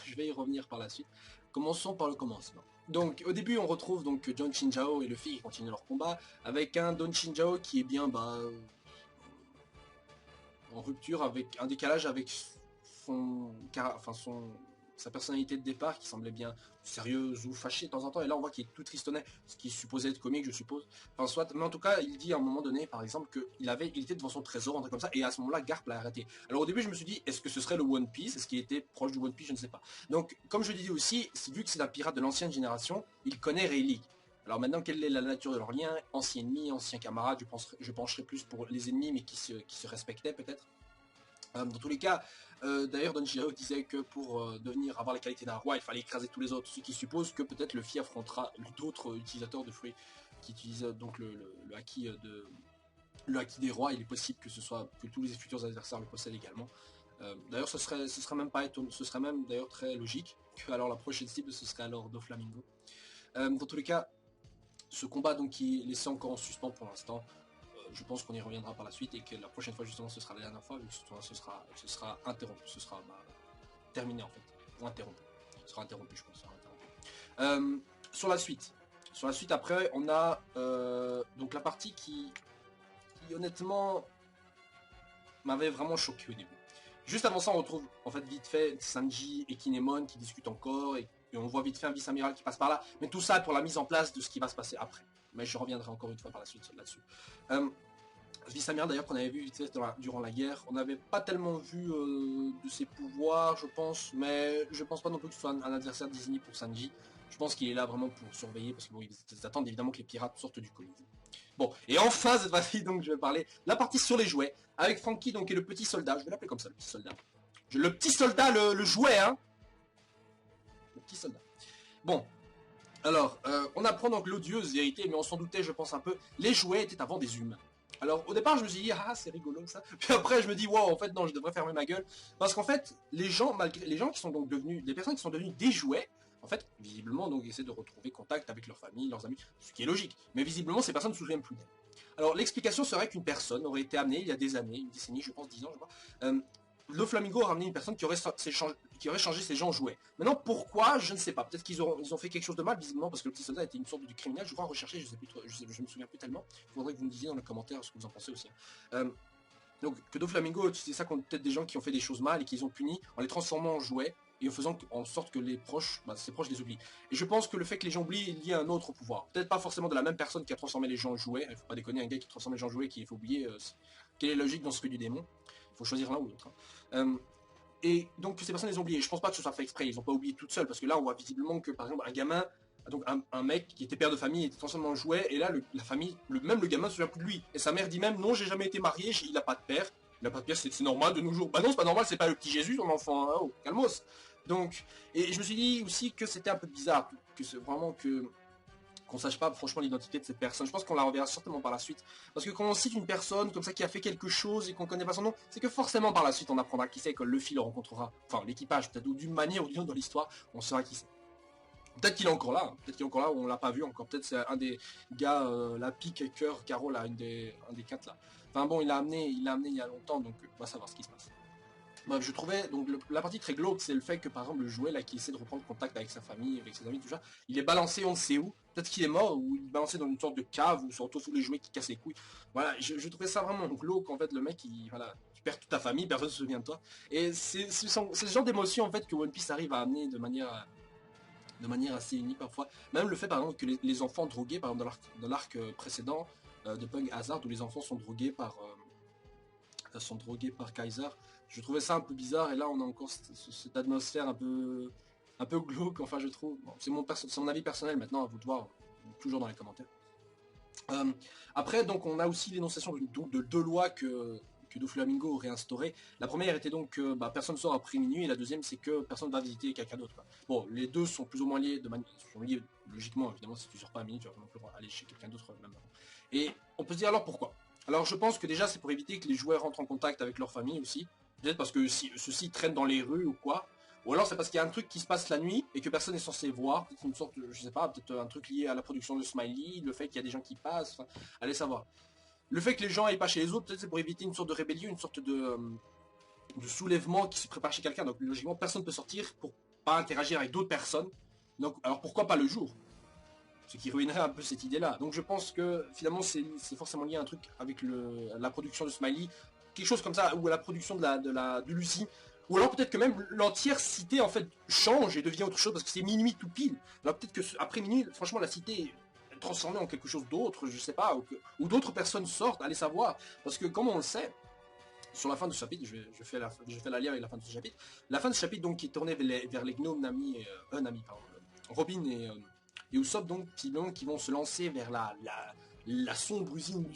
je vais y revenir par la suite. Commençons par le commencement. Donc au début on retrouve donc John Shinjao et Luffy qui continuent leur combat avec un Don Shinjao qui est bien en rupture avec un décalage avec sa personnalité de départ qui semblait bien sérieuse ou fâchée de temps en temps, et là on voit qu'il est tout tristonnet, ce qui est supposé être comique je suppose, enfin soit, mais en tout cas il dit à un moment donné par exemple qu'il était devant son trésor, un truc comme ça, et à ce moment là Garp l'a arrêté. Alors au début je me suis dit est-ce que ce serait le One Piece, est-ce qu'il était proche du One Piece, je ne sais pas. Donc comme je disais aussi, vu que c'est un pirate de l'ancienne génération, il connaît Rayleigh. Alors maintenant, quelle est la nature de leur lien? Ancien ennemi, ancien camarade, je pencherais plus pour les ennemis, mais qui se respectaient peut-être. Dans tous les cas, d'ailleurs Don Shinjao disait que pour avoir les qualités d'un roi, il fallait écraser tous les autres, ce qui suppose que peut-être Luffy affrontera d'autres utilisateurs de fruits qui utilisent donc le haki des rois. Il est possible que tous les futurs adversaires le possèdent également. D'ailleurs, ce serait même d'ailleurs très logique que alors la prochaine cible ce serait alors Doflamingo. Dans tous les cas, ce combat donc qui est laissé encore en suspens pour l'instant. Je pense qu'on y reviendra par la suite et que la prochaine fois justement ce sera la dernière fois, vu que ce sera interrompu, ce sera terminé en fait, ou interrompu. Ce sera interrompu, je pense, ce sera interrompu. Sur la suite après on a donc la partie qui honnêtement m'avait vraiment choqué au début. Juste avant ça on retrouve en fait vite fait Sanji et Kinemon qui discutent encore et on voit vite fait un vice-amiral qui passe par là, mais tout ça pour la mise en place de ce qui va se passer après. Mais je reviendrai encore une fois par la suite là-dessus. Vice-amiral d'ailleurs qu'on avait vu vite fait durant la guerre, on n'avait pas tellement vu de ses pouvoirs je pense, mais je pense pas non plus que ce soit un adversaire désigné pour Sanji. Je pense qu'il est là vraiment pour surveiller, parce que bon, ils attendent évidemment que les pirates sortent du colis. Bon, et enfin cette fois-ci donc je vais parler la partie sur les jouets, avec Franky donc qui est le petit soldat, je vais l'appeler comme ça, le petit soldat. Le petit soldat, le jouet hein. Le petit soldat. Bon, alors, on apprend donc l'odieuse vérité, mais on s'en doutait, je pense un peu, les jouets étaient avant des humains. Alors, au départ, je me suis dit, ah, c'est rigolo ça. Puis après, je me dis, wow, en fait, non, je devrais fermer ma gueule. Parce qu'en fait, les gens qui sont donc devenus, des personnes qui sont devenues des jouets, en fait, visiblement, donc, essaient de retrouver contact avec leur famille, leurs amis, ce qui est logique. Mais visiblement, ces personnes ne se souviennent plus d'elles. Alors, l'explication serait qu'une personne aurait été amenée il y a des années, une décennie, je pense, 10 ans, je crois, le Flamingo a ramené une personne qui aurait changé ses gens en jouets. Maintenant, pourquoi? Je ne sais pas. Peut-être qu'ils ont fait quelque chose de mal, visiblement, parce que le petit soldat était une sorte de criminel. Je crois rechercher, je me souviens plus tellement. Il faudrait que vous me disiez dans les commentaires ce que vous en pensez aussi. Donc, que Doflamingo, c'est ça qu'on peut-être des gens qui ont fait des choses mal et qu'ils ont puni en les transformant en jouets et en faisant en sorte que ses proches les oublient. Et je pense que le fait que les gens oublient est lié à un autre pouvoir. Peut-être pas forcément de la même personne qui a transformé les gens en jouets. Il faut pas déconner, un gars qui transforme les gens en jouets, qu'il faut oublier quelle est la logique dans ce fait du démon. Il faut choisir l'un ou l'autre. Et donc ces personnes les ont oubliées. Je pense pas que ce soit fait exprès. Ils ont pas oublié toutes seules parce que là on voit visiblement que par exemple un gamin, donc un mec qui était père de famille était transformé en jouet et là la famille, même le gamin se souvient plus de lui. Et sa mère dit même non, j'ai jamais été marié, il a pas de père. Il a pas de père, c'est normal de nos jours. Bah non, c'est pas normal, c'est pas le petit Jésus ton enfant. Hein, oh, calmos. Donc et je me suis dit aussi que c'était un peu bizarre, que c'est vraiment qu'on sache pas franchement l'identité de cette personne. Je pense qu'on la reverra certainement par la suite. Parce que quand on cite une personne comme ça qui a fait quelque chose et qu'on connaît pas son nom, c'est que forcément par la suite on apprendra qui c'est et que Luffy le rencontrera. Enfin l'équipage, peut-être d'une manière ou d'une autre dans l'histoire, on saura qui c'est. Peut-être qu'il est encore là, ou on l'a pas vu encore, peut-être c'est un des gars, la pique, cœur, Carole, un des 4 là. Enfin bon, il l'a amené il y a longtemps, donc on va savoir ce qui se passe. Bref, je trouvais, donc la partie très glauque, c'est le fait que par exemple le jouet là qui essaie de reprendre contact avec sa famille, avec ses amis, tout ça, il est balancé on ne sait où, peut-être qu'il est mort, ou il est balancé dans une sorte de cave, ou surtout sous les jouets qui cassent les couilles. Voilà, je trouvais ça vraiment glauque en fait, le mec, tu perds toute ta famille, personne ne se souvient de toi. Et c'est ce genre d'émotion en fait que One Piece arrive à amener de manière assez unique parfois. Même le fait par exemple que les enfants drogués, par exemple dans l'arc précédent de Punk Hazard, où les enfants sont drogués par Kaiser. Je trouvais ça un peu bizarre et là on a encore cette atmosphère un peu glauque, enfin je trouve. Bon, c'est mon avis personnel maintenant, à vous de voir, toujours dans les commentaires. Après donc on a aussi l'énonciation de deux lois que Doflamingo aurait instauré. La première était donc que personne sort après minuit et la deuxième c'est que personne va visiter quelqu'un d'autre. Bon, les deux sont plus ou moins liés sont liés logiquement, évidemment si tu sors pas à minuit tu vas non plus aller chez quelqu'un d'autre même avant. Et on peut se dire alors pourquoi? Alors je pense que déjà c'est pour éviter que les joueurs rentrent en contact avec leur famille aussi. Peut-être parce que si ceux-ci traînent dans les rues ou quoi. Ou alors c'est parce qu'il y a un truc qui se passe la nuit et que personne n'est censé voir. Peut-être une sorte, je sais pas, peut-être un truc lié à la production de Smiley, le fait qu'il y a des gens qui passent, enfin, allez savoir. Le fait que les gens aillent pas chez les autres, peut-être c'est pour éviter une sorte de rébellion, une sorte de soulèvement qui se prépare chez quelqu'un. Donc logiquement personne ne peut sortir pour pas interagir avec d'autres personnes. Donc, alors pourquoi pas le jour? Ce qui ruinerait un peu cette idée-là. Donc je pense que finalement c'est forcément lié à un truc avec la production de Smiley, quelque chose comme ça, ou à la production de Lucie. Ou alors peut-être que même l'entière cité en fait change et devient autre chose parce que c'est minuit tout pile. Alors peut-être que après minuit, franchement la cité est transformée en quelque chose d'autre, je sais pas, ou d'autres personnes sortent, allez savoir. Parce que comme on le sait, sur la fin de ce chapitre, je fais la lien avec la fin de ce chapitre. La fin de ce chapitre donc qui est tournée vers les gnomes Nami et Robin et Usopp donc qui vont se lancer vers la sombre l'usine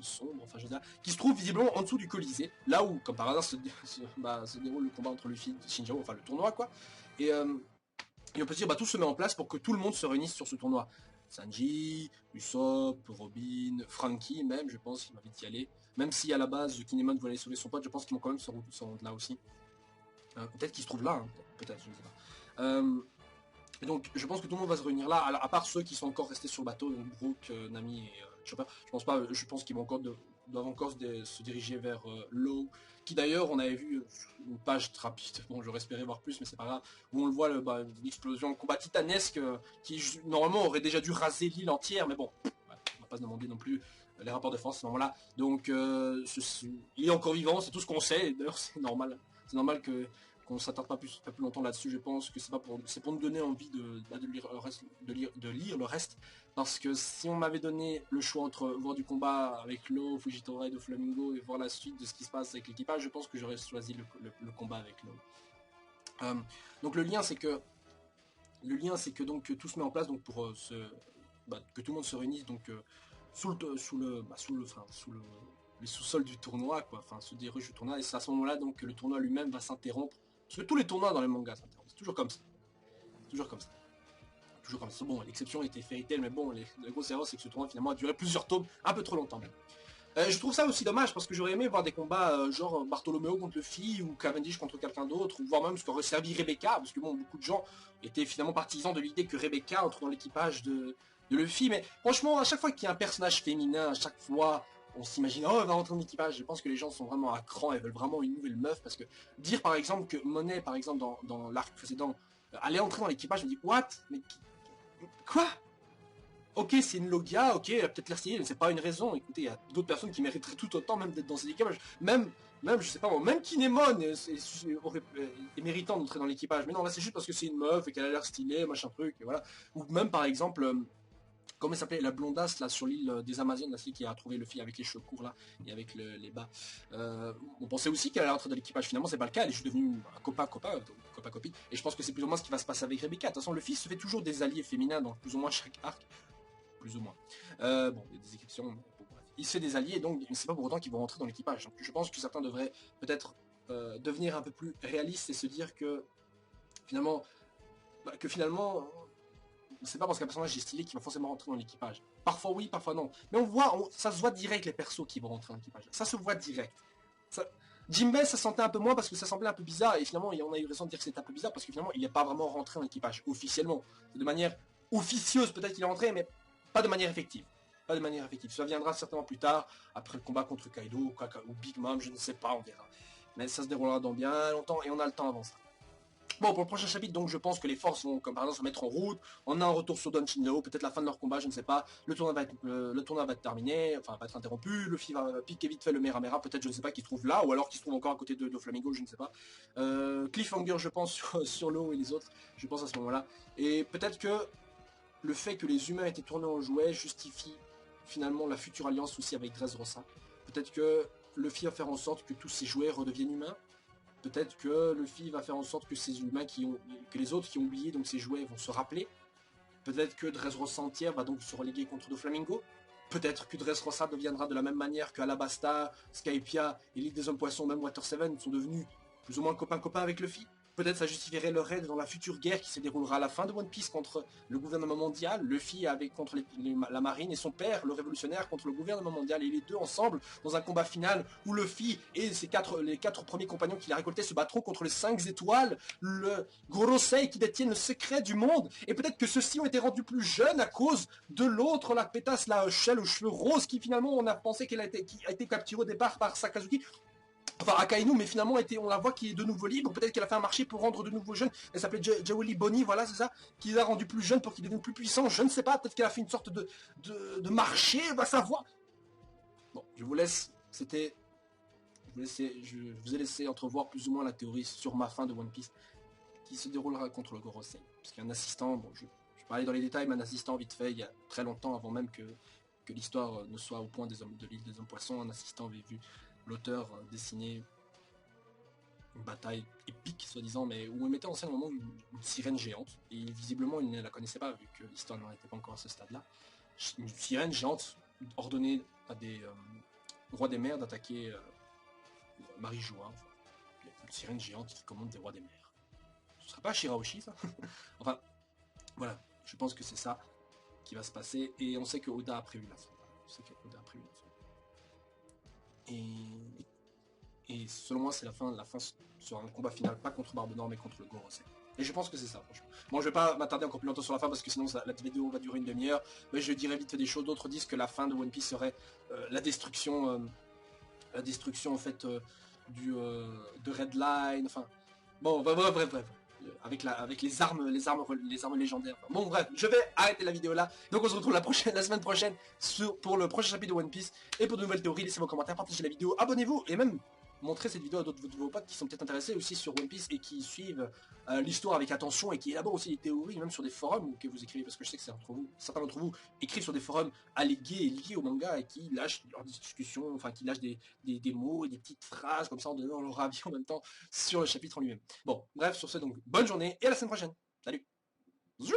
sombre, enfin je veux dire, qui se trouve visiblement en dessous du Colisée, là où comme par hasard se déroule le combat entre Luffy et Shinjao, enfin le tournoi quoi. Et, euh, et on peut se dire tout se met en place pour que tout le monde se réunisse sur ce tournoi. Sanji, Usopp, Robin, Frankie même, je pense qu'il m'avait dit y aller. Même si à la base Kinemon voulait sauver son pote, je pense qu'ils vont quand même se rendre là aussi. Peut-être qu'il se trouve là, hein, peut-être, je ne sais pas. Et donc je pense que tout le monde va se réunir là, à part ceux qui sont encore restés sur le bateau, donc Brook, Nami et Chopper. Je pense qu'ils doivent encore se diriger vers Law, qui d'ailleurs on avait vu une page rapide, bon j'aurais espéré voir plus mais c'est pas grave, où on le voit une explosion, un combat titanesque qui normalement aurait déjà dû raser l'île entière, mais bon, on va pas se demander non plus les rapports de force à ce moment-là. Donc il est encore vivant, c'est tout ce qu'on sait, d'ailleurs c'est normal qu'on s'attarde pas plus longtemps là-dessus. Je pense que c'est pour nous donner envie de lire le reste, de lire le reste, parce que si on m'avait donné le choix entre voir du combat avec Law, Fujitora et de Flamingo et voir la suite de ce qui se passe avec l'équipage, je pense que j'aurais choisi le combat avec Law. Donc le lien c'est que donc que tout se met en place donc pour que tout le monde se réunisse donc sous les sous-sols du tournoi, quoi, enfin se déroule du tournoi, et c'est à ce moment-là donc que le tournoi lui-même va s'interrompre. Parce que tous les tournois dans les mangas s'interrompent, c'est toujours comme ça. Toujours comme ça. Toujours comme ça. Bon, l'exception était Fairy Tail, mais bon, la grosse erreur c'est que ce tournoi finalement a duré plusieurs tomes, un peu trop longtemps même. Je trouve ça aussi dommage parce que j'aurais aimé voir des combats genre Bartholoméo contre Luffy ou Cavendish contre quelqu'un d'autre, ou voire même ce qu'aurait servi Rebecca, parce que bon, beaucoup de gens étaient finalement partisans de l'idée que Rebecca entre dans l'équipage de Luffy, mais franchement, à chaque fois qu'il y a un personnage féminin, à chaque fois, on s'imagine, oh, elle va rentrer dans l'équipage. Je pense que les gens sont vraiment à cran, elles veulent vraiment une nouvelle meuf, parce que dire par exemple que Monet, par exemple, dans l'arc précédent, allait entrer dans l'équipage, je me dis, what? Mais quoi? Ok, c'est une Logia, ok, elle a peut-être l'air stylée, mais c'est pas une raison. Écoutez, il y a d'autres personnes qui mériteraient tout autant même d'être dans cet équipage. Même, je sais pas moi, même Kinemon est méritant d'entrer dans l'équipage. Mais non, là c'est juste parce que c'est une meuf et qu'elle a l'air stylée, machin truc, et voilà. Ou même par exemple, comment elle s'appelait, la blondasse là sur l'île des Amazones, là, qui a trouvé le fille avec les cheveux courts là, et avec les bas. On pensait aussi qu'elle allait entrer dans l'équipage, finalement c'est pas le cas, elle est juste devenue un copain-copine. Et je pense que c'est plus ou moins ce qui va se passer avec Rebecca. De toute façon, le fils se fait toujours des alliés féminins dans plus ou moins chaque arc. Plus ou moins. Bon, il y a des exceptions, mais bon, bref. Il se fait des alliés, donc c'est pas pour autant qu'ils vont rentrer dans l'équipage. Donc je pense que certains devraient peut-être devenir un peu plus réalistes et se dire que finalement, c'est pas parce qu'un personnage est stylé qu'il va forcément rentrer dans l'équipage. Parfois oui, parfois non. Mais ça se voit direct les persos qui vont rentrer dans l'équipage. Ça se voit direct. Jinbei, ça sentait un peu moins parce que ça semblait un peu bizarre, et finalement on a eu raison de dire que c'était un peu bizarre parce que finalement il n'est pas vraiment rentré dans l'équipage officiellement. De manière officieuse peut-être qu'il est rentré, mais pas de manière effective. Pas de manière effective. Ça viendra certainement plus tard, après le combat contre Kaido ou Big Mom, je ne sais pas, on verra. Mais ça se déroulera dans bien longtemps et on a le temps avant ça. Bon, pour le prochain chapitre, donc je pense que les forces vont, comme par exemple, se mettre en route. On a un retour sur Don Shinjao, peut-être la fin de leur combat, je ne sais pas. Le tournoi va être terminé, enfin va être interrompu. Luffy va piquer vite fait le Mera, peut-être, je ne sais pas, qu'il se trouve là, ou alors qu'il se trouve encore à côté de Flamingo, je ne sais pas. Cliffhanger, je pense, sur l'eau et les autres, je pense à ce moment-là. Et peut-être que le fait que les humains aient été tournés en jouets justifie finalement la future alliance aussi avec Dressrosa. Peut-être que Luffy va faire en sorte que tous ces jouets redeviennent humains. Peut-être que Luffy va faire en sorte que ces humains que les autres qui ont oublié donc ces jouets vont se rappeler. Peut-être que Dressrosa entière va donc se reléguer contre Doflamingo. Peut-être que Dressrosa deviendra de la même manière que Alabasta, Skypia et l'île des hommes poissons, même Water 7 sont devenus plus ou moins copains avec Luffy. Peut-être ça justifierait leur aide dans la future guerre qui se déroulera à la fin de One Piece contre le gouvernement mondial, Luffy contre la marine et son père, le révolutionnaire, contre le gouvernement mondial, et les deux ensemble dans un combat final où Luffy et les quatre premiers compagnons qu'il a récoltés se battront contre les 5 étoiles, le Gorosei qui détiennent le secret du monde, et peut-être que ceux-ci ont été rendus plus jeunes à cause de l'autre, la pétasse, la Shell aux cheveux roses, qui finalement on a pensé qui a été capturée au départ par Sakazuki. enfin Akainu, mais finalement on la voit qui est de nouveau libre, peut-être qu'elle a fait un marché pour rendre de nouveaux jeunes, elle s'appelait Jaweli Bonnie, voilà c'est ça, qui les a rendus plus jeunes pour qu'ils deviennent plus puissants, je ne sais pas, peut-être qu'elle a fait une sorte de marché, va savoir. Bon, je vous laisse, je vous ai laissé entrevoir plus ou moins la théorie sur ma fin de One Piece, qui se déroulera contre le Gorosei, parce qu'il y a un assistant, bon je vais pas aller dans les détails, mais un assistant vite fait, il y a très longtemps, avant même que l'histoire ne soit au point des hommes de l'île des hommes poissons, un assistant avait vu l'auteur dessiner une bataille épique, soi-disant, mais où on mettait en scène au moment une sirène géante, et visiblement il ne la connaissait pas, vu que l'histoire n'en était pas encore à ce stade-là. Une sirène géante ordonnait à des rois des mers d'attaquer Marie-Joie, enfin, une sirène géante qui commande des rois des mers. Ce serait pas Shirahoshi, ça? Enfin, voilà, je pense que c'est ça qui va se passer, et on sait que Oda a prévu la fin. On sait que Oda a prévu la fin. Et selon moi, c'est la fin sur un combat final, pas contre Barbe Noire, mais contre le Gorosei. Et je pense que c'est ça, franchement. Bon, je vais pas m'attarder encore plus longtemps sur la fin, parce que sinon la vidéo va durer une demi-heure, mais je dirais vite fait des choses. D'autres disent que la fin de One Piece serait la destruction en fait de Red Line, enfin... Bon, bref. Avec les armes légendaires. Bon bref, je vais arrêter la vidéo là. Donc on se retrouve la semaine prochaine pour le prochain chapitre de One Piece. Et pour de nouvelles théories, laissez vos commentaires, partagez la vidéo, abonnez-vous et même montrez cette vidéo à d'autres de vos potes qui sont peut-être intéressés aussi sur One Piece et qui suivent l'histoire avec attention et qui élaborent aussi des théories, même sur des forums que vous écrivez, parce que je sais que certains d'entre vous écrivent sur des forums allégués et liés au manga et qui lâchent leurs discussions, enfin qui lâchent des mots et des petites phrases comme ça en donnant leur avis en même temps sur le chapitre en lui-même. Bon, bref, sur ce, donc, bonne journée et à la semaine prochaine. Salut. Zou.